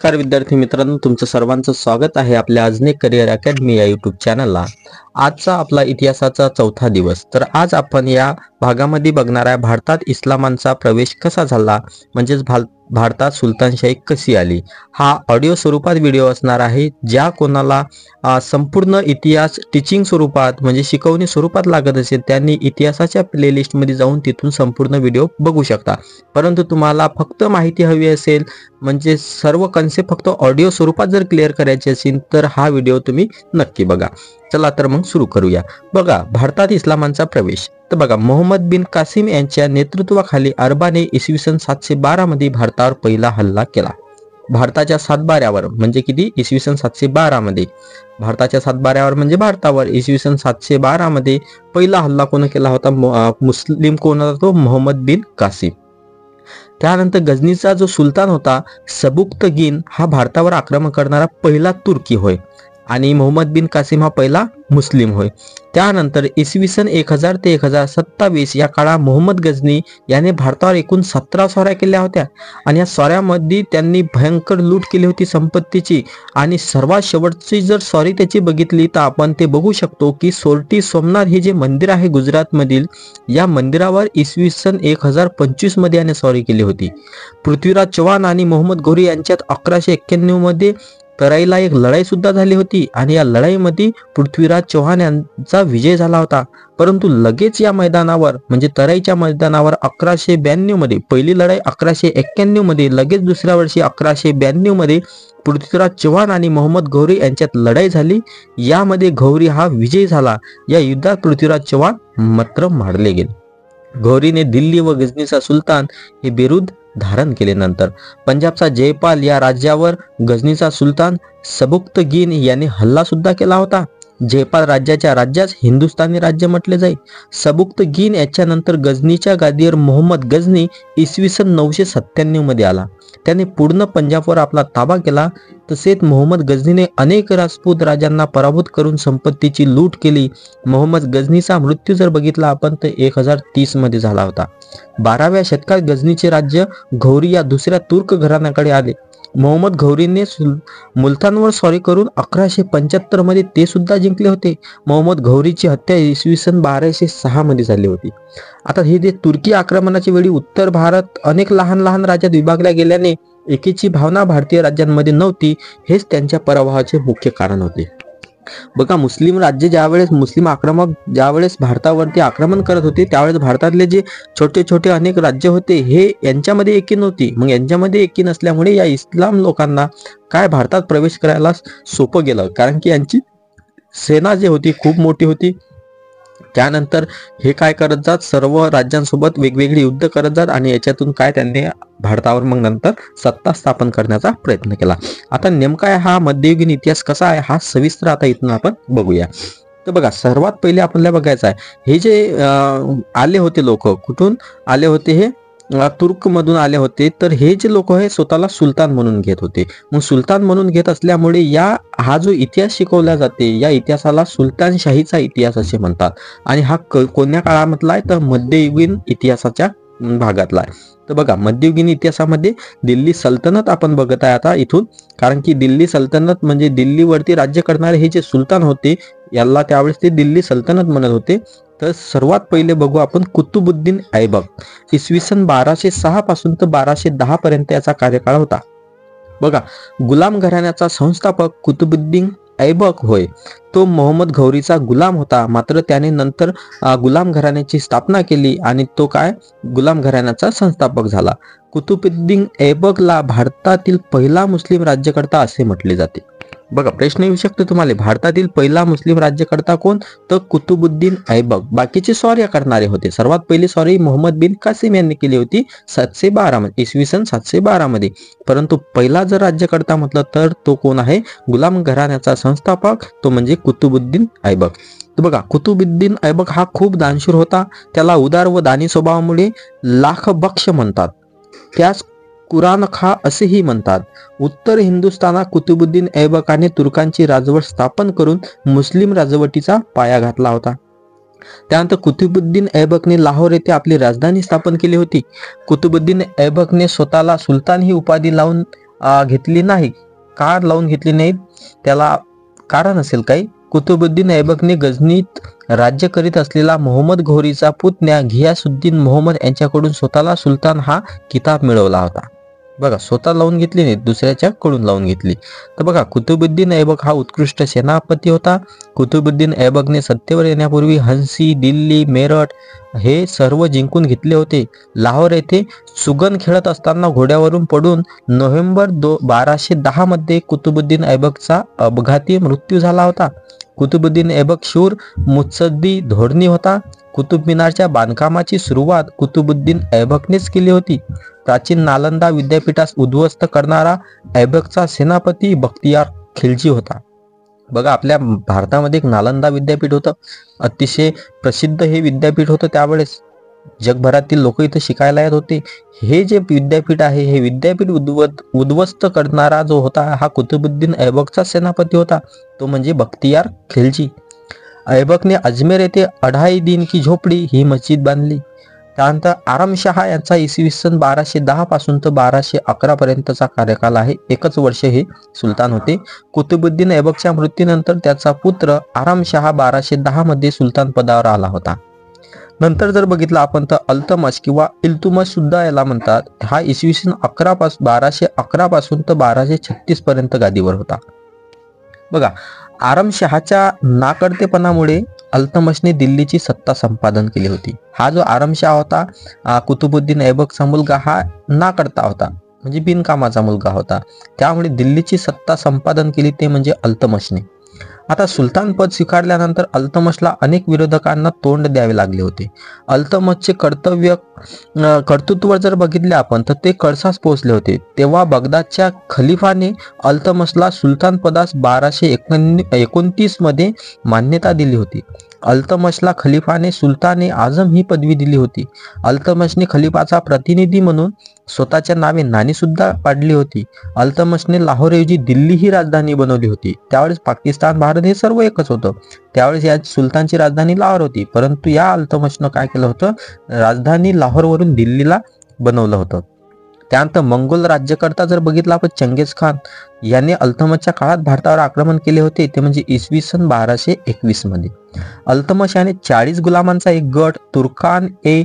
नमस्कार विद्यार्थी मित्रांनो, तुमचं सर्वांचं स्वागत आहे आपल्या अजनेक करिअर अकॅडमी या यूट्यूब चॅनलला। आजचा आपला इतिहासाचा चौथा दिवस। तर आज आपण या भागामध्ये बघणार आहे भारतात इस्लामांचा प्रवेश कसा झाला, म्हणजेच भारतात सुलतानशाही कशी आली। हा ऑडिओ स्वरूपात व्हिडिओ असणार आहे। ज्या कोणाला संपूर्ण इतिहास टीचिंग स्वरूपात म्हणजे शिकवणी स्वरूपात लागत असेल त्यांनी इतिहासाच्या प्लेलिस्टमध्ये जाऊन तिथून संपूर्ण व्हिडिओ बघू शकता। परंतु तुम्हाला फक्त माहिती हवी असेल म्हणजे सर्व कन्सेप्ट फक्त ऑडिओ स्वरूपात जर क्लिअर करायचे असेल तर हा व्हिडिओ तुम्ही नक्की बघा। चला तर मग सुरू करूया। बघा, भारतात इस्लामांचा प्रवेश। तर बघा, मोहम्मद बिन कासिम यांच्या नेतृत्वाखाली अरबाने इसवी सन 712 मध्ये भारतावर पहिला हल्ला केला। भारताच्या सातबाऱ्यावर म्हणजे किती, इसवी सन 712 मध्ये। भारताच्या सातबाऱ्यावर म्हणजे भारतावर इसवी सन 712 मध्ये पहिला हल्ला कोण केला होता? मुस्लिम कोण होता तो? मोहम्मद बिन कासिम। त्यानंतर गझनीचा जो सुलतान होता सबुक्तगीन हा भारतावर आक्रमण करणारा पहिला तुर्की होय आणि मोहम्मद बिन कासिम हा पहिला मुस्लिम होय। त्यानंतर इसवी सन 1000 ते 1027 या काळात मोहम्मद गझनी याने भारतावर एकूण 17 स्वाऱ्या केल्या होत्या आणि या स्वाऱ्यामध्ये त्यांनी भयंकर लूट केली होती संपत्तीची। आणि सर्वात शेवटची जर स्वारी त्याची बघितली तर आपण ते बघू शकतो की सोरटी सोमनाथ हे जे मंदिर आहे गुजरात मधील, या मंदिरावर इसवी सन 1025 मध्ये याने स्वारी केली होती। पृथ्वीराज चव्हाण आणि मोहम्मद घोरी यांच्यात 1191 मध्ये तराईला एक लढाई सुद्धा झाली होती आणि या लढाईमध्ये पृथ्वीराज चव्हाण यांचा विजय झाला होता। परंतु लगेच या मैदानावर म्हणजे तराईच्या मैदानावर 1192 मध्ये पहिली लढाई, 1191 मध्ये लगेच दुसऱ्या वर्षी 1192 मध्ये पृथ्वीराज चव्हाण आणि मोहम्मद घोरी यांच्यात लढाई झाली। यामध्ये घोरी हा विजय झाला। या युद्धात पृथ्वीराज चव्हाण मात्र मारले गेले। घोरीने दिल्ली व गझनीचा सुलतान हे बिरुद धारण केले। नंतर पंजाबचा जयपाल या राज्यावर गझनीचा सुलतान सबुक्तगीन याने हल्ला सुद्धा केला होता। जयपाल राज्याच्या राज्यास हिंदुस्थानी राज्य म्हटले जाईल। सबुक्तगीन याच्यानंतर गझनीच्या गादीवर मोहम्मद गझनी इसवी सन 997 मध्ये आला। त्याने पूर्ण पंजाबवर आपला ताबा केला। तसेच मोहम्मद गझनीने अनेक राजपूत राजांना पराभूत करून संपत्तीची लूट केली। मोहम्मद गझनीचा मृत्यू जर बघितला आपण तर 1030 मध्ये झाला होता। 12व्या शतकात गझनीचे राज्य घौरी या दुसऱ्या तुर्क घराण्याकडे आले। मोहम्मद घौरीने मुलतानवर स्वारी करून 1175 मध्ये ते सुद्धा जिंकले होते। मोहम्मद घौरीची हत्या इसवी सन 1206 मध्ये झाली होती। आता हे जे तुर्की आक्रमणाच्या वेळी उत्तर भारत अनेक लहान लहान राज्यात विभागल्या गेल्याने एकीची भावना भारतीय राज्यांमध्ये नव्हती, हेच त्यांच्या पराभवाचे मुख्य कारण होते। बघा, मुस्लिम राज्य ज्यावेळेस मुस्लिम आक्रमक ज्यावेळेस भारतावरती आक्रमण करत होते त्यावेळेस भारतातले जे छोटे छोटे अनेक राज्य होते हे यांच्यामध्ये एकी नव्हती। मग यांच्यामध्ये एकी नसल्यामुळे या इस्लाम लोकांना काय भारतात प्रवेश करायला सोपं गेलं, कारण की यांची सेना जी होती खूप मोठी होती। त्यानंतर हे काय करत जात, सर्व राज्यांसोबत वेगवेगळी युद्ध करत जात आणि याच्यातून काय त्यांनी भारतावर मग नंतर सत्ता स्थापन करण्याचा प्रयत्न केला। आता नेमका हा मध्ययुगीन इतिहास कसा आहे हा सविस्तर आता इथून आपण बघूया। तर बघा, सर्वात पहिले आपल्याला बघायचं आहे हे जे आले होते लोक कुठून आले होते, हे तुर्क मधून आले होते। तर हे जे लोक आहे स्वतःला सुलतान म्हणून घेत होते। मग सुलतान म्हणून घेत असल्यामुळे हा जो इतिहास शिकवला जाते या इतिहासाला सुलतानशाहीचा इतिहास असे म्हणतात। आणि हा कोणत्या काळामधला आहे तर मध्ययुगीन इतिहासाच्या भागातला आहे। तर बघा, मध्ययुगीन इतिहासामध्ये दिल्ली सल्तनत आपण बघत आहे आता इथून, कारण की दिल्ली सल्तनत म्हणजे दिल्लीवरती राज्य करणारे हे जे सुलतान होते याला त्यावेळेस ते दिल्ली सल्तनत म्हणत होते। तर सर्वात पहिले बघू आपण कुतुबुद्दीन ऐबक। इसवी सन 1206 पासून तर 1210 पर्यंत याचा कार्यकाळ होता। बघा, गुलाम घराण्याचा संस्थापक कुतुबुद्दीन ऐबक होय। तो मोहम्मद घौरीचा गुलाम होता, मात्र त्याने नंतर गुलाम घराण्याची स्थापना केली आणि तो काय गुलाम घराण्याचा संस्थापक झाला। कुतुबुद्दीन ऐबकला भारतातील पहिला मुस्लिम राज्यकर्ता असे म्हटले जाते। बघा, प्रश्न येऊ शकतो तुम्हाला, भारतातील पहिला मुस्लिम राज्यकर्ता कोण तर कुतुबुद्दीन ऐबक। बाकीचे स्वाऱ्या करणारे होते। सर्वात पहिली स्वारी मोहम्मद बिन कासिम यांनी केली होती 712 मध्ये, इसवी सन 712 मध्ये। परंतु पहिला जर राज्यकर्ता म्हटलं तर तो कोण आहे, गुलाम घराण्याचा संस्थापक, तो म्हणजे कुतुबुद्दीन ऐबक। तर बघा, कुतुबुद्दीन ऐबक हा खूप दानशूर होता। त्याला उदार व दानी स्वभावामुळे लाख बक्ष म्हणतात, त्यास कुरानखा असेही म्हणतात। उत्तर हिंदुस्थानात कुतुबुद्दीन ऐबकाने तुर्कांची राजवट स्थापन करून मुस्लिम राजवटीचा पाया घातला होता। त्यानंतर कुतुबुद्दीन ऐबकने लाहोर येथे आपली राजधानी स्थापन केली होती। कुतुबुद्दीन ऐबकने स्वतःला सुलतान ही उपाधी लावून घेतली नाही. का लावून घेतली नाही? त्याला कारण असेल काही. कुतुबुद्दीन ऐबकने गझनीत राज्य करीत असलेला मोहम्मद घोरीचा पुतण्या घियासुद्दीन मोहम्मद यांच्याकडून स्वतःला सुलतान हा किताब मिळवला होता. बघा, स्वतः लावून घेतली नाही, दुसऱ्याच्या कडून लावून घेतली. तर बघा, कुतुबुद्दीन ऐबक हा उत्कृष्ट सेनापती होता. कुतुबुद्दीन ऐबकने सत्तेवर येण्यापूर्वी हंसी, दिल्ली, मेरठ हे सर्व जिंकून घेतले होते. लाहोर येथे सुगन खेळत असताना घोड्यावरून पडून नोव्हेंबर 1210 मध्ये कुतुबुद्दीन ऐबकचा अपघाती मृत्यू झाला होता. कुतुबुद्दीन ऐबक शूर मुत्सद्दी धोरणी होता. कुतुब मिनारच्या बांधकामाची सुरुवात कुतुबुद्दीन ऐबकनेच केली होती. प्राचीन नालंदा विद्यापीठास उद्ध्वस्त करणारा ऐबकचा सेनापती बख्तियार खिलजी होता. बघा, आपल्या भारतामध्ये एक नालंदा विद्यापीठ होतं, अतिशय प्रसिद्ध हे विद्यापीठ होतं. त्यावेळेस जगभरातील लोक इथं शिकायला येत होते. हे जे विद्यापीठ आहे, हे विद्यापीठ उद्ध्वस्त करणारा जो होता हा कुतुबुद्दीन ऐबकचा सेनापती होता, तो म्हणजे बख्तियार खिलजी. ऐबकने अजमेर येथे 2.5 दिन की झोपडी ही मस्जिद बांधली. त्यानंतर आरमशहा यांचा इसवी सन 1210 पासून तर 1211 पर्यंतचा कार्यकाल आहे. एकच वर्ष हे सुलतान होते. कुतुबुद्दीन ऐबकच्या मृत्यूनंतर त्याचा पुत्र आरमशहा 1210 मध्ये सुलतान पदावर आला होता. नंतर जर बघितलं आपण तर अल्तमश किंवा इल्तुमश सुद्धा याला म्हणतात. हा इसवी सन 1211 पासून तर 1236 पर्यंत गादीवर होता. बघा, आरमशहाच्या नाकर्तेपणामुळे अल्तमशने दिल्लीची सत्ता संपादन केली होती. हा जो आरमशहा होता, कुतुबुद्दीन ऐबकचा मुलगा, हा नाकर्ता होता, म्हणजे बिनकामाचा मुलगा होता. त्यामुळे दिल्लीची सत्ता संपादन केली ते म्हणजे अल्तमशने. आता सुलतान पद स्वीकारल्यानंतर अल्तमशला अनेक विरोधकांना तोंड द्यावे लागले होते. अल्तमशचे कर्तृत्व जर बघितले आपण तर ते कळसास पोहोचले होते. तेव्हा बगदादच्या खलिफाने अल्तमशला सुलतान पदास 1229 मध्ये मान्यता दिली होती. अल्तमशला खलिफाने सुलतान आझम ही पदवी दिली होती. अल्तमशने खलिफाचा प्रतिनिधी म्हणून स्वतःच्या नावे नाणी सुद्धा पाडली होती. अल्तमशने लाहोरऐवजी दिल्ली ही राजधानी बनवली होती. त्यावेळेस पाकिस्तान, भारत हे सर्व एकच होतं. त्यावेळेस या सुलतानची राजधानी लाहोर होती, परंतु या अल्तमशनं काय केलं होतं, राजधानी लाहोरवरून दिल्लीला बनवलं होतं. त्यानंतर मंगोल राज्यकर्ता जर बघितला आपण चंगेज खान याने अल्तमशच्या काळात भारतावर आक्रमण केले होते, ते म्हणजे इसवी सन 1221 मध्ये. अल्तमश याने 40 गुलामांचा एक गट तुर्कान ए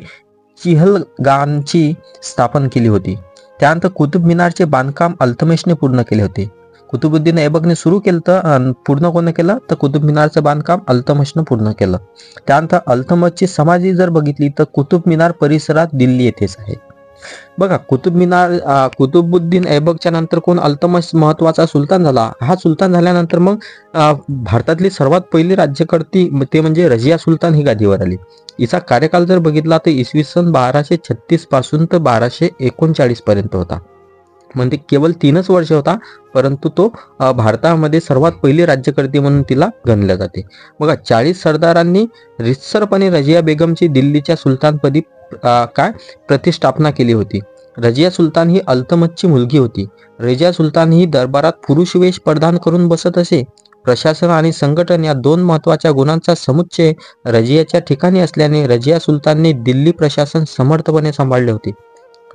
चिहलगानची स्थापन केली होती. त्यानंतर कुतुब मिनारचे बांधकाम अल्तमशने पूर्ण केले होते. कुतुबुद्दीन ऐबकने सुरू केलं तर पूर्ण कोण केलं तर कुतुब मिनारचं बांधकाम अल्तमशनं पूर्ण केलं. त्यानंतर अल्तमशची समाधी जर बघितली तर कुतुब मिनार परिसरात दिल्ली येथेच आहे. बघा, कुतुबुद्दीन ऐबकच्या नंतर कोण अल्तमश महत्वाचा सुलतान झाला. हा सुलतान झाल्यानंतर मग भारतातली सर्वात पहिली राज्यकर्ती ते म्हणजे रजिया सुलतान ही गादीवर आली. हिचा कार्यकाल जर बघितला तर इसवी सन 1236 पासून तर 1239 पर्यंत होता. म्हणजे केवळ 3च वर्ष होता, परंतु तो भारतामध्ये सर्वात पहिली राज्यकर्ती म्हणून तिला गणले जाते. बघा, 40 सरदारांनी रितसरपणे रजिया बेगमची दिल्लीच्या सुलतानपदी प्रतिष्ठापना केली होती. रजिया सुलतान ही अल्तमशची मुलगी होती. रजिया सुलतान ही दरबारात पुरुष वेश परिधान करून बसत असे. प्रशासन आणि संघटन या 2 महत्वाच्या गुणांचा समुच्चय रजियाच्या ठिकाणी असल्याने रजिया सुलतानने दिल्ली प्रशासन समर्थपणे सांभाळले होते.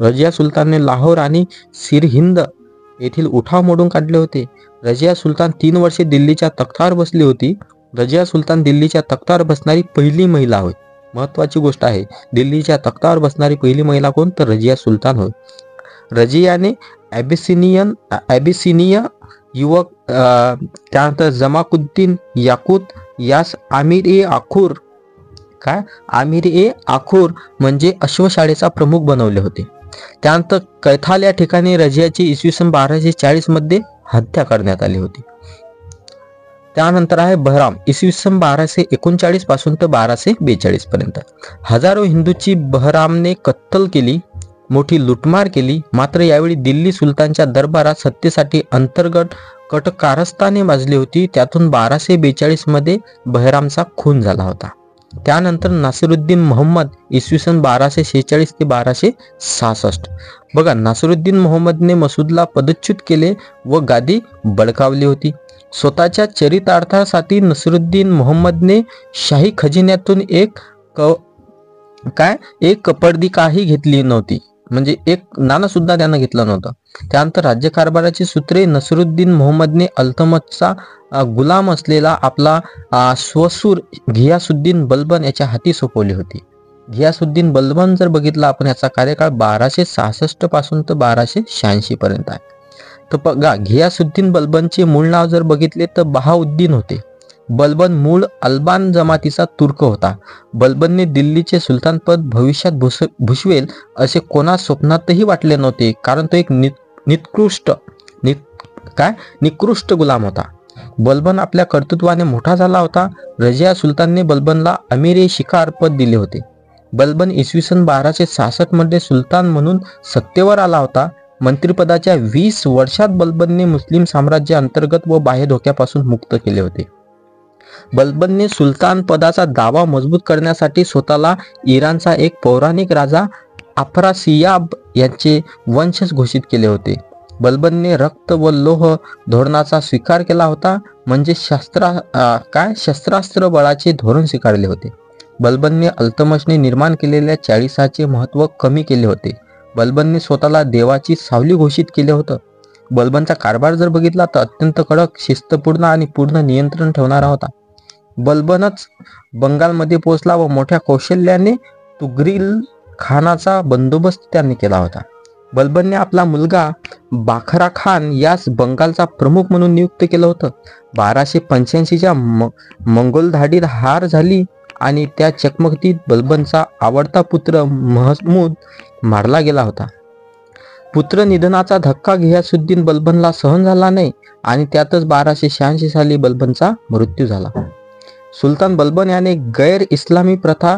रजिया सुलतानने लाहोर आणि सिरहिंद येथील उठाव मोडून काढले होते. रजिया सुलतान 3 वर्षे दिल्लीच्या तख्तावर बसली होती. रजिया सुलतान दिल्लीच्या तख्तावर बसणारी पहिली महिला होय. महत्वाची गोष्ट आहे, दिल्लीच्या तख्तावर बसणारी पहिली महिला कोण तर रजिया सुलतान होय. रजियाने ॲबिसिनिय युवक त्यानंतर जमाकुद्दीन याकूत यास आमिर ए आखूर म्हणजे अश्वशाळेचा प्रमुख बनवले होते. त्यानंतर कैथाल या ठिकाणी रजियाची इसवी सन 1240 मध्ये हत्या करण्यात आली होती. त्यानंतर आहे बहराम, इसवी सन 1239 पासून तर 1242 पर्यंत. हजारो हिंदूंची बहरामने कत्तल केली, मोठी लुटमार केली. मात्र यावेळी दिल्ली सुलतानच्या दरबारात सत्तेसाठी अंतर्गत कटकारस्थाने माजली होती. त्यातून 1242 मध्ये बहरामचा खून झाला होता. त्यानंतर नासिरुद्दीन मोहम्मद इसवी सन 1246 ते 1266. बघा, नासिरुद्दीन मोहम्मदने मसूदला पदच्युत केले व गादी बळकावली होती. स्वतःच्या चरितार्थासाठी नसिरुद्दीन मोहम्मदने शाही खजिन्यातून एक कपर्दिकाही घेतली नव्हती. म्हणजे एक नाणं सुद्धा त्यानं घेतलं नव्हतं. त्यानंतर राज्यकारभाराची सूत्रे नसरुद्दीन मोहम्मदने अल्तमशचा गुलाम असलेला आपला स्वसूर घियासुद्दीन बलबन याच्या हाती सोपवली होती. घियासुद्दीन बलबन जर बघितला आपण, याचा कार्यकाळ 1266 पासून तर 1286 पर्यंत आहे. तर बघा, घियासुद्दीन बलबनचे मूळ नाव जर बघितले तर बहाउद्दीन होते. बलबन मूळ अल्बान जमातीचा तुर्क होता. बलबनने दिल्लीचे सुलतानपद भविष्यात भूषवेल असे कोणास स्वप्नातही वाटले नव्हते, कारण तो एक निकृष्ट गुलाम होता. बलबन आपल्या कर्तृत्वाने मोठा झाला होता. रजिया सुलतानने बलबनला अमीर शिकार पद दिले होते. बलबन इसवी सन 1266 मध्ये सुलतान म्हणून सत्तेवर आला होता. मंत्रिपदाच्या 20 वर्षात बलबनने मुस्लिम साम्राज्य अंतर्गत व बाह्य धोक्यापासून मुक्त केले होते. बलबनने सुलतान पदाचा दावा मजबूत करण्यासाठी स्वतःला इराणचा एक पौराणिक राजा अफरासियाब यांचे वंशज घोषित केले होते. बलबनने रक्त व लोह धोरणाचा स्वीकार केला होता, म्हणजे शस्त्रास्त्र बळाचे धोरण स्वीकारले होते. बलबनने अल्तमशने निर्माण केलेल्या 40चे महत्त्व कमी केले होते. बलबनने स्वतःला देवाची सावली घोषित केले होतं. बलबनचा कारभार जर बघितला तर अत्यंत कडक, शिस्तपूर्ण आणि पूर्ण नियंत्रण ठेवणारा होता. बलबनच बंगालमध्ये पोहोचला व मोठ्या कौशल्याने तुगरील खानाचा बंदोबस्त त्यांनी केला होता. बलबनने आपला मुलगा बाखरा खान यास बंगालचा प्रमुख म्हणून नियुक्त केलं होतं. 1285च्या मंगोलधाडीत हार झाली आणि त्या चकमकीत बलबनचा आवडता पुत्र महमूद मारला गेला होता. पुत्र निधनाचा धक्का घियासुद्दीन बलबनला सहन झाला नाही आणि त्यातच 1286 साली बलबनचा मृत्यू झाला. सुलतान बलबन याने गैर इस्लामी प्रथा,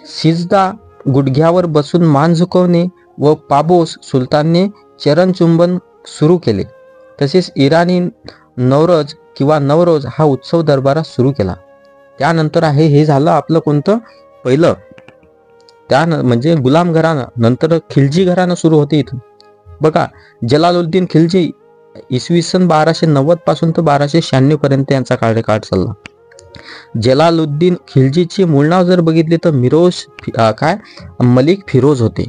सिजदा, गुडघ्यावर बसून मान झुकवणे व पाबोस सुलतानने चरणचुंबन सुरू केले. तसेच इराणी नवरोज किंवा नवरोज हा उत्सव दरबारात सुरू केला. त्यानंतर आहे हे झालं आपलं कोणतं पहिलं, म्हणजे गुलाम घराणं. नंतर खिलजी घराणं सुरू होते इथून. बघा, जलालुद्दीन खिलजी इसवी सन 1290 पासून तर 1296 पर्यंत यांचा कार्यकाळ चालला. जलालुद्दीन खिलजीचे मूळ नाव जर बघितले तर मलिक फिरोज होते.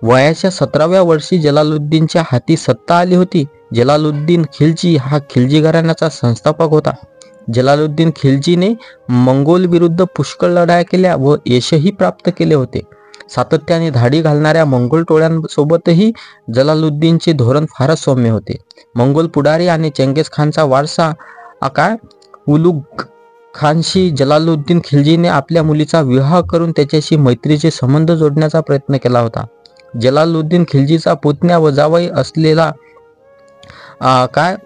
वयाच्या 17व्या वर्षी जलालुद्दीनच्या हाती सत्ता आली होती. जलालुद्दीन खिलजी हा खिलजी घराण्याचा संस्थापक होता. जलालुद्दीन खिलजीने मंगोल विरुद्ध पुष्कळ लढाया केल्या व यशही प्राप्त केले होते. सातत्याने धाडी घालणाऱ्या मंगोल टोळ्यांसोबतही जलालुद्दीनचे धोरण फारच सौम्य होते. मंगोल पुढारी आणि चंगेज खानचा वारसा उलुग खानशी जलालुद्दीन खिलजीने आपल्या मुलीचा विवाह करून त्याच्याशी मैत्रीचे संबंध जोडण्याचा प्रयत्न केला होता. जलालुद्दीन खिलजीचा पुतण्या व जावई असलेला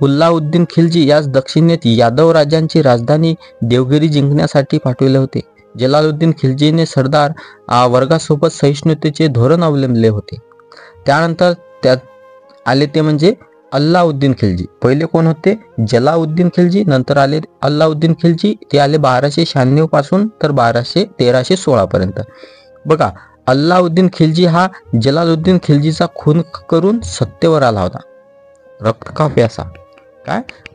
उल्लाउद्दीन खिलजी यास दक्षिणेत यादव राजांची राजधानी देवगिरी जिंकण्यासाठी पाठविले होते. जलालुद्दीन खिलजीने सरदार वर्गासोबत सहिष्णुतेचे धोरण अवलंबले होते. त्यानंतर त्यात आले ते म्हणजे अल्लाउद्दीन खिलजी. पहिले कोण होते? जलाउद्दीन खिलजी. नंतर आले अल्लाउद्दीन खिलजी. ते आले 1296 पासून तर 1316 पर्यंत. बघा, अल्लाउद्दीन खिलजी हा जलालुद्दीन खिलजीचा खून करून सत्तेवर आला होता. रक्त का प्यासा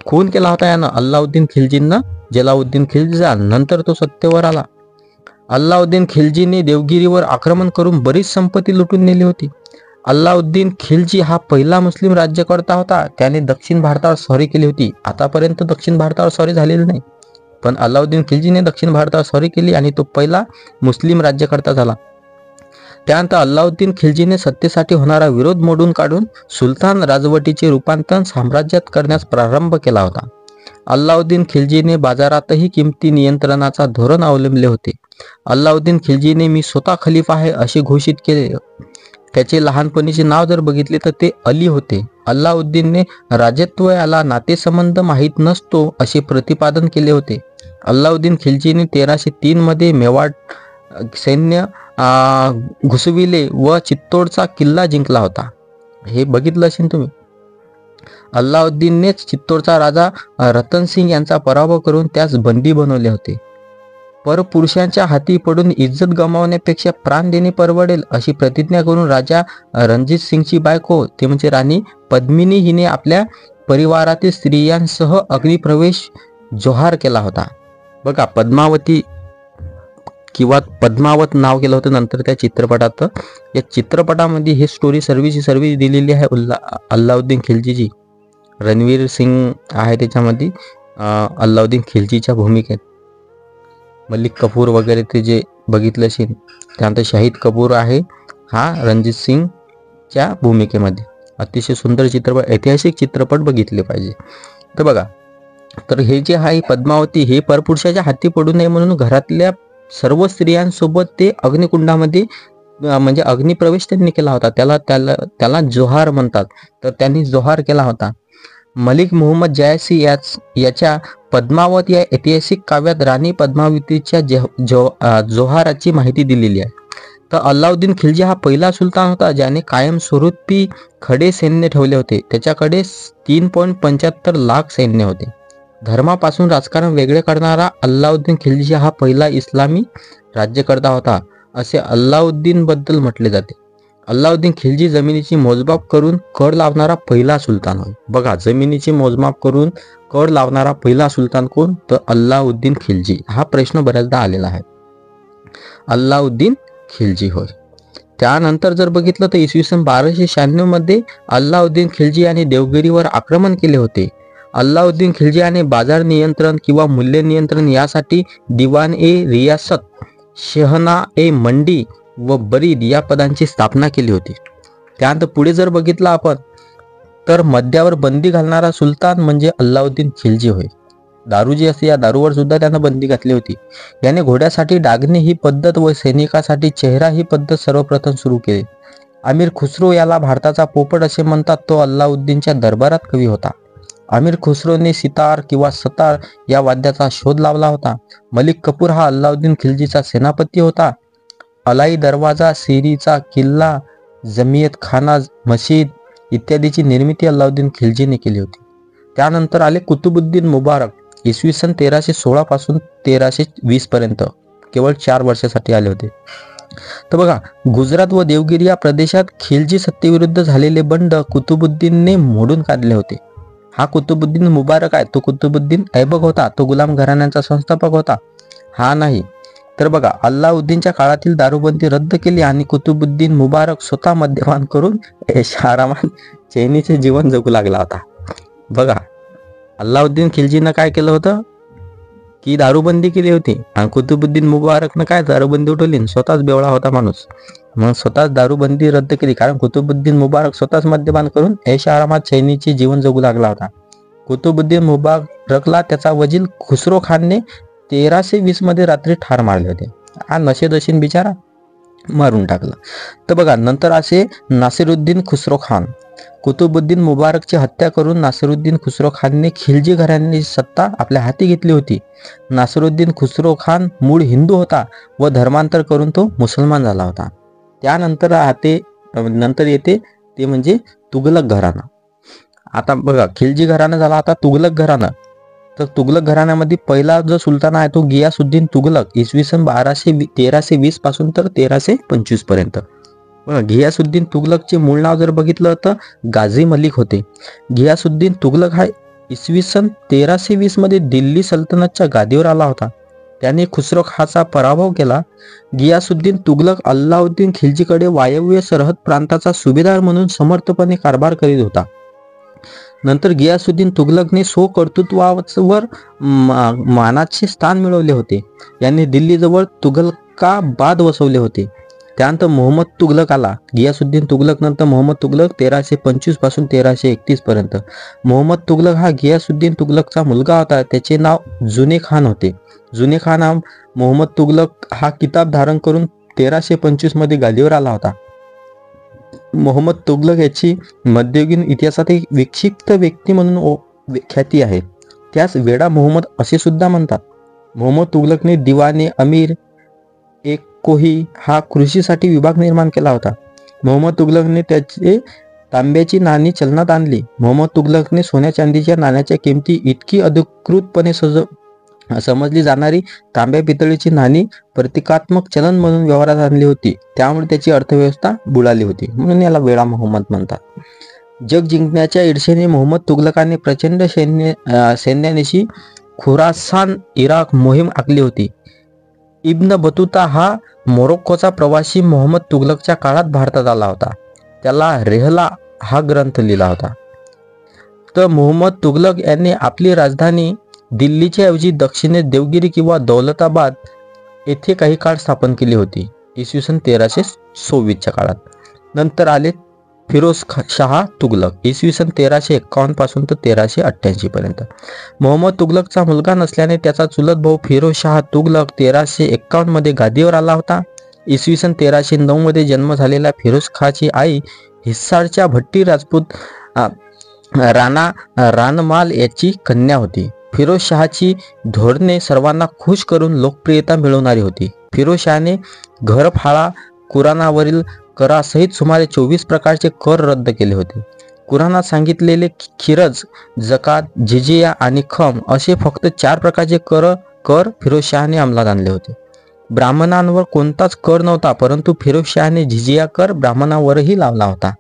खून केला होता यानं अल्लाउद्दीन खिलजींना, जलाउद्दीन खिलजीचा. नंतर तो सत्तेवर आला. अल्लाउद्दीन खिलजीने देवगिरीवर आक्रमण करून बरीच संपत्ती लुटून नेली होती. अल्लाउद्दीन खिलजी हा पहिला मुस्लिम राज्यकर्ता होता. त्याने दक्षिण भारतावर स्वारी केली होती. आतापर्यंत दक्षिण भारतावर स्वारी झालेली नाही, पण अल्लाउद्दीन खिलजीने दक्षिण भारतावर स्वारी केली आणि तो पहिला मुस्लिम राज्यकर्ता झाला. त्यानंतर अल्लाउद्दीन खिलजीने सत्तेसाठी होणारा विरोध मोडून काढून सुलतान राजवटीचे रूपांतर साम्राज्यात करण्यास प्रारंभ केला होता. अल्लाउद्दीन खिलजीने बाजारातही किमती नियंत्रणाचा धोरण अवलंबले होते. अल्लाउद्दीन खिलजीने मी स्वतः खलीफा आहे असे घोषित केले. त्याचे लहानपणीचे नाव जर बघितले तर ते अली होते. अल्लाउद्दीनने राजत्व याला नातेसंबंध माहीत नसतो असे प्रतिपादन केले होते. अल्लाउद्दीन खिलजीने 1303 मध्ये मेवाड सैन्य घुसविले व चित्तोडचा किल्ला जिंकला होता. हे बघितलं असेल तुम्ही. अल्लाउद्दीननेच चित्तोडचा राजा रतनसिंग यांचा पराभव करून त्यास बंदी बनवले होते. परपुरुषांच्या हाती पडून इज्जत गमावण्यापेक्षा प्राण देणे परवडेल अशी प्रतिज्ञा करून राजा रणजित सिंगची बायको ते म्हणजे राणी पद्मिनी हिने आपल्या परिवारातील स्त्रियांसह अग्निप्रवेश जोहार केला होता. बघा, पद्मावती किंवा पद्मावत नाव केलं होतं नंतर त्या चित्रपटात. या चित्रपटामध्ये ही स्टोरी सर्वीची सर्वी दिलेली आहे अल्लाउद्दीन खिलजीची. रणवीर सिंग आहे त्याच्यामध्ये अल्लाउद्दीन खिलजीच्या भूमिकेत. मलिक कपूर वगैरे ते जे बघितलं असेल. त्यानंतर शाहिद कपूर आहे हा रणजित सिंगच्या भूमिकेमध्ये. अतिशय सुंदर चित्रपट, ऐतिहासिक चित्रपट बघितले पाहिजे. तर बघा, तर हे जे आहे पद्मावती हे परपुरुषाच्या हाती पडू नये म्हणून घरातल्या सर्व स्त्रियांसोबत ते अग्निकुंडामध्ये म्हणजे अग्निप्रवेश त्यांनी केला होता. त्याला जोहार म्हणतात. तर त्यांनी जोहार केला होता. मलिक मुहम्मद जायसी याच्या पद्मावत या ऐतिहासिक काव्यात राणी पद्मावतीच्या जोहाराची माहिती दिलेली आहे. तर अल्लाउद्दीन खिलजी हा पहिला सुलतान होता ज्याने कायमस्वरूपी खडे सैन्य ठेवले होते. त्याच्याकडे 3.75 लाख सैन्य होते. धर्मापासून राजकारण वेगळे करणारा अल्लाउद्दीन खिलजी हा पहिला इस्लामी राज्यकर्ता होता असे अल्लाउद्दीन बद्दल म्हटले जाते. अल्लाउद्दीन खिलजी जमिनीची मोजमाप करून कर लावणारा पहिला सुलतान होय. बघा, जमिनीची मोजमाप करून कर लावणारा पहिला सुलतान कोण? तर अल्लाउद्दीन खिलजी. हा प्रश्न बऱ्याचदा आलेला आहे. अल्लाउद्दीन खिलजी होय. त्यानंतर जर बघितलं तर इसवी सन 1296 मध्ये अल्लाउद्दीन खिलजी यांनी देवगिरीवर आक्रमण केले होते. अल्लाउद्दीन खिलजी यांनी बाजार नियंत्रण किंवा मूल्य नियंत्रण यासाठी दिवान ए रियासत, शहना ए मंडी व बरीद या पदांची स्थापना केली होती. त्यानंतर पुढे जर बघितलं आपण तर मद्यावर बंदी घालणारा सुलतान म्हणजे अल्लाउद्दीन खिलजी होय. दारू जी असते या दारूवर सुद्धा त्यानं बंदी घातली होती. याने घोड्यासाठी डागणे ही पद्धत व सैनिकासाठी चेहरा ही पद्धत सर्वप्रथम सुरू केली. अमीर खुसरो याला भारताचा पोपट असे म्हणतात. तो अल्लाउद्दीनच्या दरबारात कवी होता. अमीर खुसरोने सितार किंवा सतार या वाद्याचा शोध लावला होता. मलिक कपूर हा अल्लाउद्दीन खिलजीचा सेनापती होता. अलाई दरवाजा, सिरीचा किल्ला, जमियत खाना मशीद इत्यादीची निर्मिती अल्लाउद्दीन खिलजीने केली होती. त्यानंतर आले कुतुबुद्दीन मुबारक. इसवी सन 1316 पासून 1320 पर्यंत केवळ 4 वर्षासाठी आले होते. तर बघा, गुजरात व देवगिरी या प्रदेशात खिलजी सत्तेविरुद्ध झालेले बंड कुतुबुद्दीनने मोडून काढले होते. हा कुतुबुद्दीन मुबारक आहे. तो कुतुबुद्दीन ऐबक होता. तो गुलाम घराण्यांचा संस्थापक होता. हा नाही. तर बघा, अल्लाउद्दीनच्या काळातील दारूबंदी रद्द केली आणि कुतुबुद्दीन मुबारक स्वतः मद्यपान करून ऐशारामात चैनीचे जीवन जगू लागला होता. बघा, अल्लाउद्दीन खिलजीनं काय केलं होतं की दारूबंदी केली होती आणि कुतुबुद्दीन मुबारकनं काय दारूबंदी उठवली. स्वतःच बेवळा होता माणूस, मग स्वतःच दारूबंदी रद्द केली. कारण कुतुबुद्दीन मुबारक स्वतःच मद्यपान करून ऐशारामात चैनीचे जीवन जगू लागला होता. कुतुबुद्दीन मुबारकला त्याचा वजीर खुसरो खानने 1320 मध्ये रात्री ठार मारले होते. हा नशेदशीन बिचारा मारून टाकला. तर बघा, नंतर असे नासिरुद्दीन खुसरो खान. कुतुबुद्दीन मुबारकची हत्या करून नासिरुद्दीन खुसरो खानने खिलजी घराण्याची सत्ता आपल्या हाती घेतली होती. नासिरुद्दीन खुसरो खान मूळ हिंदू होता व धर्मांतर करून तो मुसलमान झाला होता. नंतर येते ते म्हणजे तुघलक घराणा. आता बघा, खिलजी घराणा झाला आता तुघलक घराणा. तर तुघलक घराण्यामध्ये पहिला जो सुलतान आहे तो गियासुद्दीन तुघलक. इसवी सन 1320 पासून तर 1325 पर्यंत. घियासुद्दीन तुघलकचे मूळ नाव जर बघितलं तर गाझी मलिक होते. घियासुद्दीन तुघलक हा इसवी सन 1320 मध्ये दिल्ली सल्तनतच्या गादीवर आला होता. त्याने खुसरो खानचा पराभव केला. गियासुद्दीन तुघलक अल्लाउद्दीन खिलजीकडे वायव्य सरहद प्रांताचा सुभेदार म्हणून समर्थपणे कारभार करीत होता. नंतर गियासुद्दीन तुघलकने कर्तृत्वावर मानाचे स्थान मिळवले होते. यांनी दिल्लीजवळ तुघलकाबाद वसवले होते. त्यानंतर मोहम्मद तुघलक आला. गियासुद्दीन तुघलक नंतर मोहम्मद तुघलक 1325 पासून 1331 पर्यंत. मोहम्मद तुघलक हा गियासुद्दीन तुघलकचा मुलगा होता. त्याचे नाव जुने खान होते. जुने खान हा मोहम्मद तुघलक हा किताब धारण करून 1325 मध्ये गादीवर आला होता. मोहम्मद तुघलक याची मध्ययुगीन इतिहासात एक विक्षिप्त व्यक्ती म्हणून ख्याती आहे. त्यास वेडा मोहम्मद असे सुद्धा म्हणतात. मोहम्मद तुघलकने दिवाने अमीर एक कोही हा कृषीसाठी विभाग निर्माण केला होता. मोहम्मद तुघलकने त्याचे तांब्याची नाणी चलनात आणली. मोहम्मद तुघलकने सोन्या चांदीच्या नाण्याच्या किमती इतकी अधिकृतपणे समजली जाणारी तांब्या पितळीची नाणी प्रतिकात्मक चलन म्हणून व्यवहारात आणली होती. त्यामुळे त्याची अर्थव्यवस्था बुडाली होती. म्हणून याला वेडा मोहम्मद म्हणतात. जग जिंकण्याच्या ईर्षेने मोहम्मद तुघलकाने प्रचंड सैन्यानिशी खुरासान इराक मोहीम आखली होती. इब्न बतुता हा मोरोक्कोचा प्रवासी मोहम्मद तुघलकच्या काळात भारतात आला होता. त्याला रेहला हा ग्रंथ लिहिला होता. तर मोहम्मद तुघलक यांनी आपली राजधानी दिल्लीच्या ऐवजी दक्षिणेत देवगिरी किंवा दौलताबाद येथे काही काळ स्थापन केली होती, इसवी सन 1324च्या काळात. नंतर आले फिरोज शाह तुघलक, इसवी सन 1351 पासून तर 1388 पर्यंत. मोहम्मद तुघलकचा मुलगा नसल्याने त्याचा चुलत भाऊ फिरोज शाह तुघलक 1351 मध्ये गादीवर आला होता. इसवी सन 1309 मध्ये जन्म झालेल्या फिरोज खाची आई हिस्सारच्या भट्टी राजपूत राणा रानमाल याची कन्या होती. फिरोज शहाची धोरणे सर्वांना खुश करून लोकप्रियता मिळवणारी होती. फिरोज शहाने घरफाळा, कुराणावरील करासहित सुमारे 24 प्रकारचे कर रद्द केले होते. कुराणात सांगितलेले खिरज, जकात, जिजिया आणि खम असे फक्त 4 प्रकारचे कर फिरोज शहाने अंमलात आणले होते. ब्राह्मणांवर कोणताच कर नव्हता, परंतु फिरोज शहाने जिजिया कर ब्राह्मणांवरही लावला होता.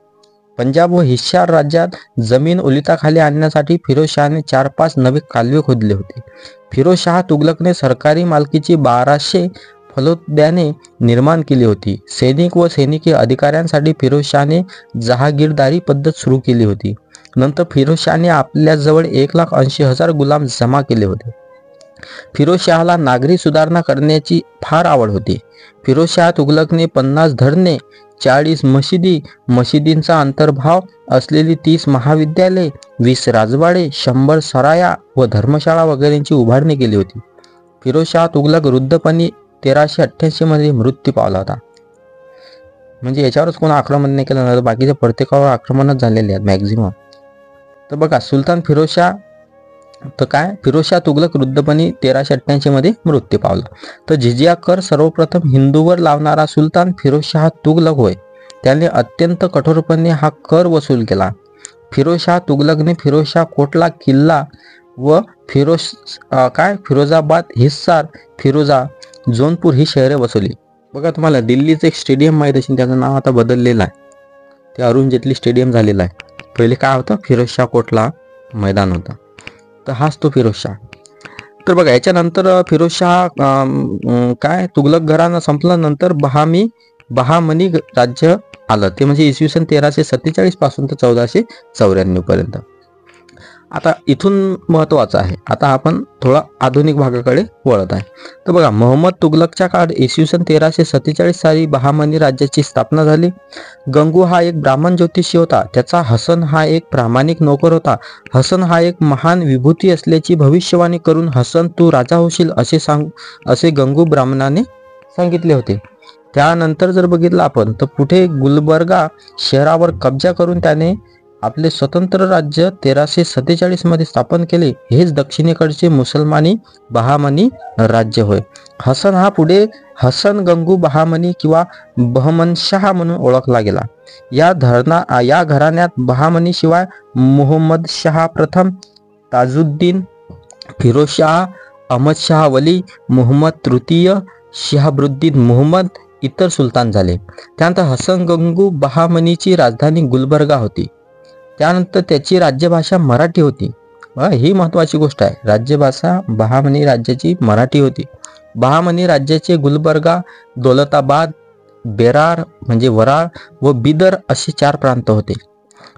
पंजाब व हिस्सार राज्यात जमीन ओलिताखाली आणण्यासाठी फिरोज शहाने 4-5 नवे कालवे खोदले होते. फिरोज शाह तुघलकने सरकारी मालकीची 1200 फलोद्याने निर्माण केली होती. सैनिक व सैनिकी अधिकाऱ्यांसाठी फिरोज शहाने जहागीरदारी पद्धत सुरू केली होती. नंतर फिरोज शहाने आपल्याजवळ 1,80,000 गुलाम जमा केले होते. फिरोज शहाला नागरी सुधारणा करण्याची फार आवड होती. फिरोज शाह तुघलकने 50 धरणे, 40 मशिदी, मशिदींचा अंतर्भाव असलेली 30 महाविद्यालये, 20 राजवाडे, 100 सराया व धर्मशाळा वगैरेंची उभारणी केली होती. फिरोज शाह तुघलक वृद्धपणी 1388 मध्ये मृत्यू पावला होता. म्हणजे याच्यावरच कोण आक्रमण नाही केलं, नाही बाकीच्या प्रत्येकावर आक्रमणच झालेले आहेत मॅक्झिमम. तर बघा, सुलतान फिरोज शाह फिरोज शाह तुघलक वृद्धपणी 1388 मध्ये मृत्यू पावला. तर जिजिया कर सर्वप्रथम हिंदूवर लावणारा सुलतान फिरोज शाह तुघलक होय. त्याने अत्यंत कठोरपणे हा कर वसूल केला. फिरोज शाह तुघलकने फिरोजशाह कोटला किल्ला व फिरोजाबाद, हिस्सार, फिरोजा, जौनपूर ही शहरे वसवली. बघा, तुम्हाला दिल्लीचं एक स्टेडियम माहीत असेल, त्याचं नाव आता बदललेलं आहे. ते अरुण जेटली स्टेडियम झालेलं आहे. पहिले काय होतं, फिरोजशाह कोटला मैदान होतं. तर हाच तो फिरोज शाह. तर बघा, याच्यानंतर फिरोज शाह तुघलक घराणं संपल्यानंतर बहामनी राज्य आलं. ते म्हणजे इसवी सन 1347 पासून तर 1494 पर्यंत. आता इथून महत्वाचं आहे, आता आपण थोडा आधुनिक भागाकडे वळत आहे. तर बघा, मोहम्मद तुघलकच्या काळात इसवी सन 1347 साली बहामनी राज्याची स्थापना झाली. गंगू हा एक ब्राह्मण ज्योतिषी होता. त्याचा हसन हा एक प्रामाणिक नोकर होता. हसन हा एक महान विभूती असल्याची भविष्यवाणी करून हसन तू राजा होशील असे गंगू ब्राह्मणाने सांगितले होते. त्यानंतर जर बघितलं आपण तर पुढे गुलबर्गा शहरावर कब्जा करून त्याने आपले स्वतंत्र राज्य 1347 मध्ये स्थापन केले. हेच दक्षिणेकडचे मुसलमानी बहामनी राज्य होय. हसन हा पुढे हसन गंगू बहामनी किंवा बहमनशाह म्हणून ओळखला गेला. या घराण्यात बहामनी शिवाय मुहम्मद शाह प्रथम, ताजुद्दीन, फिरोज शाह, अहमद शाह वली, मुहम्मद तृतीय, शिहाबुद्दीन मुहम्मद इतर सुलतान झाले. त्यानंतर हसन गंगू बहामनीची राजधानी गुलबर्गा होती. त्यानंतर त्याची राज्यभाषा मराठी होती. ही महत्वाची गोष्ट आहे, राज्यभाषा बहामनी राज्याची मराठी होती. बहामनी राज्याचे गुलबर्गा, दौलताबाद, बेरार म्हणजे वराळ व बिदर असे 4 प्रांत होते.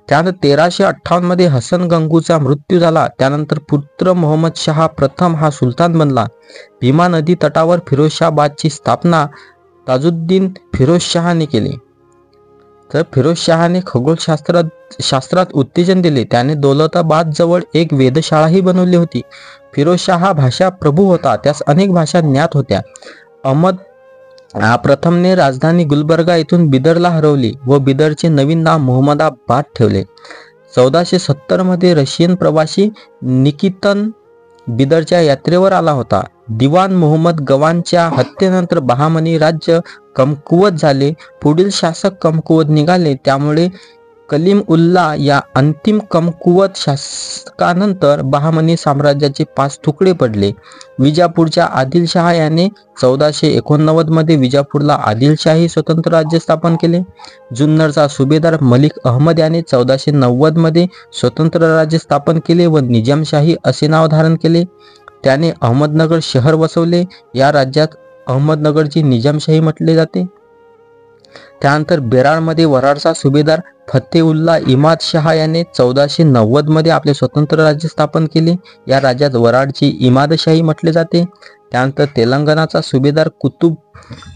त्यानंतर 1358 मध्ये हसन गंगूचा मृत्यू झाला. त्यानंतर पुत्र मोहम्मद शाह प्रथम हा सुलतान बनला. भीमा नदी तटावर फिरोजशाबादची स्थापना ताजुद्दीन फिरोज शहाने केली. तर फिरोज शहाने खगोलशास्त्रात उत्तेजन दिले. त्याने दौलताबाद जवळ एक वेधशाळाही बनवली होती. फिरोज शाह हा भाषा प्रभू होता. त्यास अनेक भाषा ज्ञात होत्या. अहमद प्रथमने राजधानी गुलबर्गा येथून बिदरला हरवली व बिदरचे नवीन नाव मोहम्मदाबाद ठेवले. 1470 मध्ये रशियन प्रवासी निकितन बिदरच्या यात्रेवर आला होता. दिवान मोहम्मद गवानच्या हत्येनंतर बहामनी राज्य कमकुवत झाले. पुढील शासक कमकुवत निघाले. त्यामुळे कलीम उल्ला या अंतिम कमकुवत शासकानंतर बहामनी साम्राज्याचे 5 तुकडे पडले. विजापूरच्या आदिलशाह याने 1489 मध्ये विजापूरला आदिलशाही स्वतंत्र राज्य स्थापन केले. जुन्नरचा सुभेदार मलिक अहमद याने 1490 मध्ये स्वतंत्र राज्य स्थापन केले व निजामशाही असे नाव धारण केले. त्याने अहमदनगर शहर वसवले. या राज्यात अहमदनगरची निजामशाही म्हटले जाते. त्यानंतर बेरारमध्ये वराडचा सुभेदार फतेउल्ला इमाद शहा याने 1490 मध्ये आपले स्वतंत्र राज्य स्थापन केले. या राज्यात वराडची इमादशाही म्हटले जाते. त्यानंतर तेलंगणाचा सुभेदार कुतुब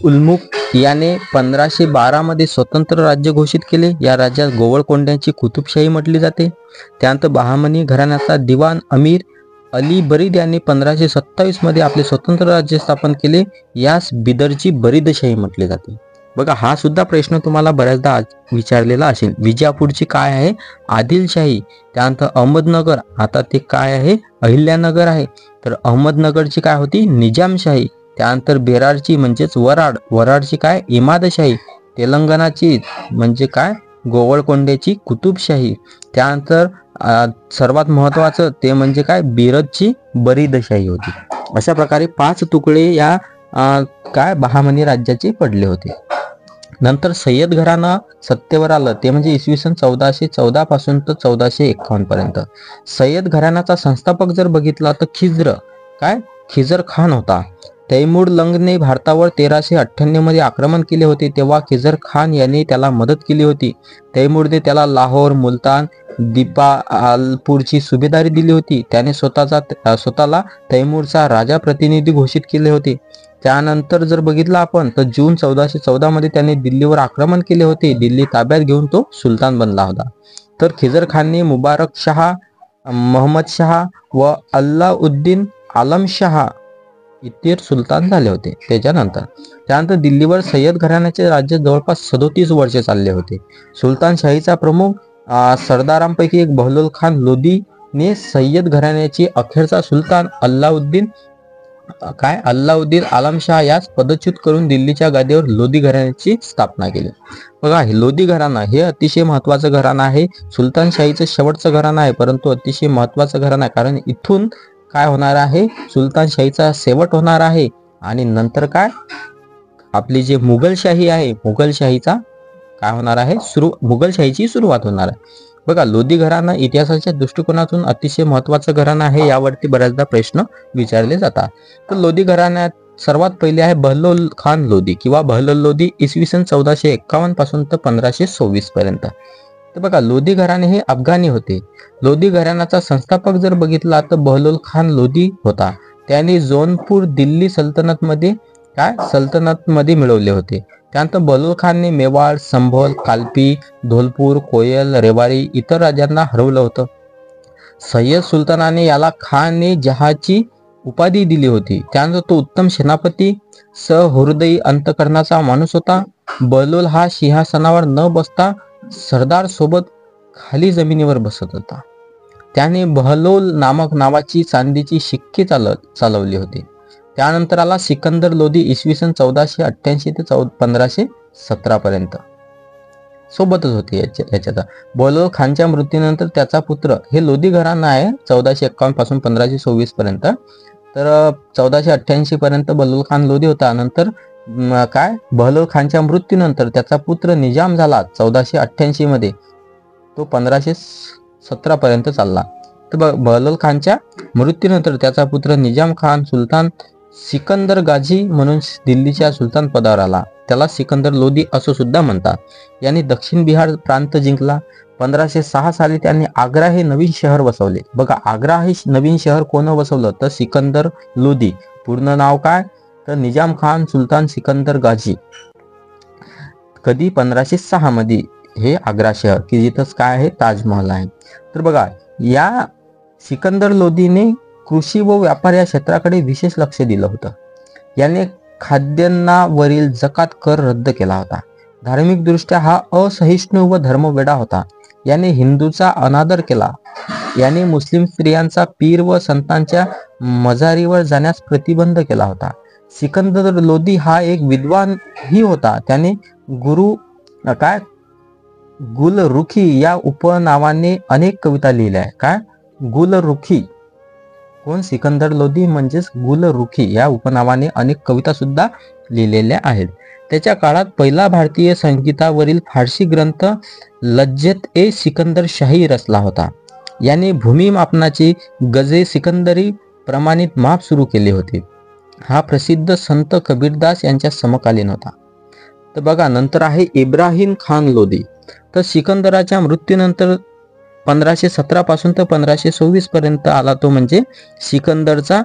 उलमुख याने 1512 मध्ये स्वतंत्र राज्य घोषित केले. या राज्यात गोवळकोंड्यांची कुतुबशाही म्हटली जाते. त्यानंतर बहामनी घराण्याचा दिवाण अमीर अली बरीद यांनी 1527 मध्ये आपले स्वतंत्र राज्य स्थापन केले. यास बिदरची बरीदशाही म्हटले जाते. बघा, हा सुद्धा प्रश्न तुम्हाला बऱ्याचदा विचारलेला असेल. विजापूरची काय आहे? आदिलशाही. त्यानंतर अहमदनगर, आता ते काय आहे? अहिल्यानगर आहे. तर अहमदनगरची काय होती? निजामशाही. त्यानंतर बेरारची म्हणजेच वराडची काय? इमादशाही. तेलंगणाची म्हणजे काय? गोवळकोंड्याची कुतुबशाही. त्यानंतर सर्वात महत्वाचं ते म्हणजे काय? बिरदची बरीदशाही होती. अशा प्रकारे 5 तुकडे या काय बहामनी राज्याचे पडले होते. नंतर सय्यद घराणा सत्तेवर आलं, ते म्हणजे इसवी सन 1414 पासून तर 1451 पर्यंत. सय्यद घराण्याचा संस्थापक जर बघितला तर खिजर खान होता. तैमूर लंगने भारतावर 1398 मध्ये आक्रमण केले होते, तेव्हा खिजर खान यांनी त्याला मदत केली होती. तैमूरने त्याला लाहोर, मुलतान, दीपालपूरची सुभेदारी दिली होती. त्याने स्वतःला तैमूरचा राजा प्रतिनिधी घोषित केले होते. त्यानंतर जर बघितलं आपण तर जून 1414 मध्ये त्याने दिल्लीवर आक्रमण केले होते. दिल्ली ताब्यात घेऊन तो सुलतान बनला होता. तर खिजर खानने मुबारक शहा, मोहम्मद शहा व अल्लाउद्दीन आलम शहा इतर सुलतान झाले होते. त्यानंतर दिल्लीवर सय्यद घराण्याचे राज्य जवळपास 37 वर्षे चालले होते. सुलतानशाहीचा प्रमुख सरदारांपैकी एक बहलोल खान लोदीने सय्यद घराण्याची अखेरचा सुलतान अल्लाउद्दीन आलमशाह यास पदच्युत करून दिल्लीच्या गादीवर लोदी घराण्याची स्थापना केली. बघा, लोदी घराणा हे अतिशय महत्वाचं घराणं आहे. सुलतानशाहीचं शेवटचं घराणं आहे, परंतु अतिशय महत्वाचं घराणं आहे. कारण इथून काय होणार आहे? सुलतानशाहीचा शेवट होणार आहे आणि नंतर काय आपली जी मुघलशाही आहे, मुघलशाहीचा काय होणार आहे? मुघलशाहीची सुरुवात होणार आहे. बघा, लोदी घराणं इतिहासाच्या दृष्टिकोनातून अतिशय महत्वाचं घराणं आहे. यावरती बऱ्याचदा प्रश्न विचारले जातात. तर लोदी घराण्यात सर्वात पहिले आहे बहलोल खान लोदी किंवा बहलोल लोदी, इसवी सन 1451 पासून तर 1526 पर्यंत. तर बघा, लोदी घराणे हे अफगाणी होते. लोदी घराण्याचा संस्थापक जर बघितला तर बहलोल खान लोदी होता. त्याने जौनपूर दिल्ली सल्तनतमध्ये मिळवले होते. त्यानंतर बहलोल खानने मेवाड, संभल, कालपी, धोलपूर, कोयल, रेवारी इतर राज्यांना हरवलं होतं. सय्यद सुलतानाने याला खान जहाची उपाधी दिली होती. त्यानंतर तो उत्तम सेनापती, सहृदयी अंतकरणाचा माणूस होता. बहलोल हा सिंहासनावर न बसता सरदार सोबत खाली जमिनीवर बसत होता. त्याने बहलोल नावाची चांदीची शिक्के चालवली होती. त्यानंतर आला सिकंदर लोदी, इसवी सन 1488 ते 1517 पर्यंत सोबतच होते याच्याचा. बहलोल खानच्या मृत्यूनंतर त्याचा पुत्र, हे लोदी घराणं आहे 1451 पासून 1526 पर्यंत. तर 1488 पर्यंत बहलोल खान लोदी होता. नंतर बहलोल खानच्या मृत्यूनंतर त्याचा पुत्र निजाम झाला 1488 मध्ये, तो 1517 पर्यंत चालला. तर बहलोल खानच्या मृत्यूनंतर त्याचा पुत्र निजाम खान सुलतान सिकंदर गाझी म्हणून दिल्लीच्या सुलतान पदावर आला. त्याला सिकंदर लोदी असं सुद्धा म्हणतात. यांनी दक्षिण बिहार प्रांत जिंकला. 1506 साली त्यांनी आग्रा हे नवीन शहर वसवले. बघा, आग्रा हे नवीन शहर कोण वसवलं? तर सिकंदर लोदी. पूर्ण नाव काय? तर निजाम खान सुलतान सिकंदर गाझी. कधी? 1506 मध्ये हे आग्रा शहर, की जिथंच काय आहे? ताजमहल आहे. तर बघा, या सिकंदर लोदीने कृषी व व्यापार या क्षेत्राकडे विशेष लक्ष दिलं होतं. याने खाद्यान्नावरील जकात कर रद्द केला होता. धार्मिक दृष्ट्या हा असहिष्णू व धर्मवेडा होता. याने हिंदूचा अनादर केला. याने मुस्लिम स्त्रियांचा पीर व संतांच्या मजारीवर जाण्यास प्रतिबंध केला होता. सिकंदर लोदी हा एक विद्वान ही होता. त्याने गुलरुखी या उपनावाने अनेक कविता लिहिल्या. गुलरुखी कोण? सिकंदर लोदी म्हणजेच गुलरुखी या उपनावाने अनेक कविता सुद्धा लिहिलेल्या आहेत. त्याच्या काळात पहिला भारतीय संगीतावरील फारसी ग्रंथ लज्जत ए सिकंदर शाही रचला होता. याने भूमी मापनाची गजे सिकंदरी प्रमाणित माप सुरू केले होते. हा प्रसिद्ध संत कबीरदास यांच्या समकालीन होता. तर बघा, नंतर आहे इब्राहिम खान लोदी. तर सिकंदराच्या मृत्यूनंतर 1517 पासून तर 1526 पर्यंत आला तो, म्हणजे सिकंदरचा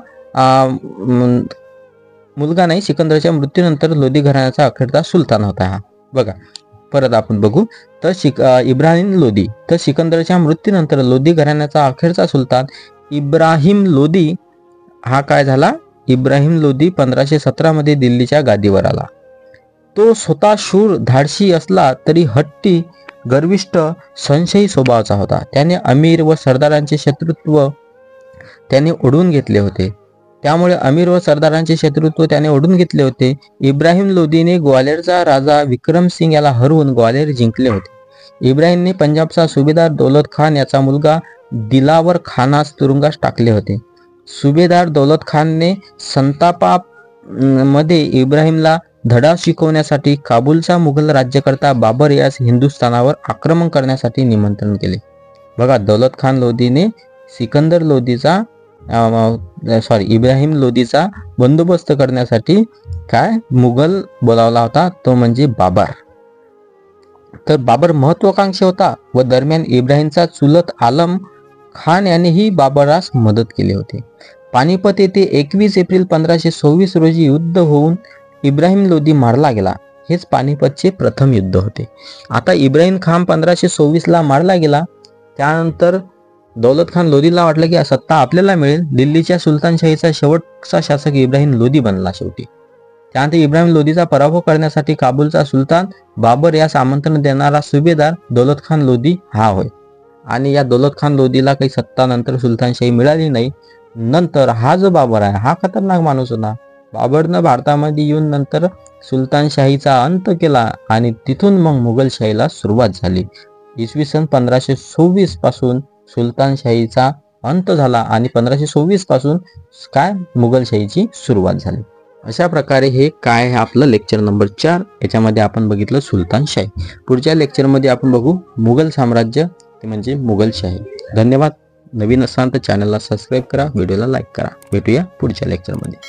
मुलगा नाही, सिकंदरच्या मृत्यूनंतर लोदी घराण्याचा अखेरचा सुलतान होता हा. बघा परत आपण बघू, तर इब्राहिम लोदी. तर सिकंदरच्या मृत्यूनंतर लोदी घराण्याचा अखेरचा सुलतान इब्राहिम लोदी हा काय झाला, इब्राहिम लोदी 1517 मध्ये दिल्लीच्या गादीवर आला. तो स्वतः शूर धाडसी असला तरी हट्टी, गर्विष्ठ, संशयी स्वभावाचा होता. त्याने अमीर व सरदारांचे शत्रुत्व त्याने ओढून घेतले होते. त्याने ओढून घेतले होते. इब्राहिम लोदीने ग्वाल्हेरचा राजा विक्रम सिंग याला हरवून ग्वाल्हेर जिंकले होते. इब्राहिमने पंजाबचा सुभेदार दौलत खान याचा मुलगा दिलावर खानास तुरुंगास टाकले होते. सुभेदार दौलत खानने संतापामध्ये इब्राहिमला धडा शिकवण्यासाठी काबूलचा मुघल राज्यकर्ता बाबर यास हिंदुस्थानावर आक्रमण करण्यासाठी निमंत्रण केले. बघा, दौलत खान लोदीने सिकंदर लोदीचा इब्राहिम लोदीचा बंदोबस्त करण्यासाठी काय मुघल बोलावला होता, तो म्हणजे बाबर. तर बाबर महत्वाकांक्षी होता व दरम्यान इब्राहिमचा चुलत आलम खान यानेही बाबरास मदत केली होती. पानिपत येथे 21 एप्रिल 1526 रोजी युद्ध होऊन इब्राहिम लोदी मारला गेला. हेच पानिपतचे प्रथम युद्ध होते. आता इब्राहिम खान 1526 ला मारला गेला. त्यानंतर दौलत खान लोदीला वाटलं की सत्ता आपल्याला मिळेल. दिल्लीच्या सुलतानशाहीचा शेवटचा शासक इब्राहिम लोदी बनला शेवटी. त्यानंतर इब्राहिम लोदीचा पराभव करण्यासाठी काबूलचा सुलतान बाबर यास आमंत्रण देणारा सुभेदार दौलत खान लोदी हा होय. आणि या दौलत खान लोदीला काही सत्ता नंतर सुलतानशाही मिळाली नाही. नंतर हा जो बाबर आहे हा खतरनाक माणूस होता. बाबरनं भारतामध्ये येऊन नंतर सुलतानशाहीचा अंत केला आणि तिथून मग मुघलशाहीला सुरुवात झाली. इसवी सन 1526 पासून सुलतानशाहीचा अंत झाला आणि 1526 पासून काय मुघलशाहीची सुरुवात झाली. अशा प्रकारे हे काय आहे आपलं लेक्चर नंबर 4. याच्यामध्ये आपण बघितलं सुलतानशाही. पुढच्या लेक्चरमध्ये आपण बघू मुघल साम्राज्य, ते म्हणजे मुघलशाही. धन्यवाद. नवीन असाल तर चॅनलला सबस्क्राईब करा, व्हिडिओला लाईक करा. भेटूया पुढच्या लेक्चरमध्ये.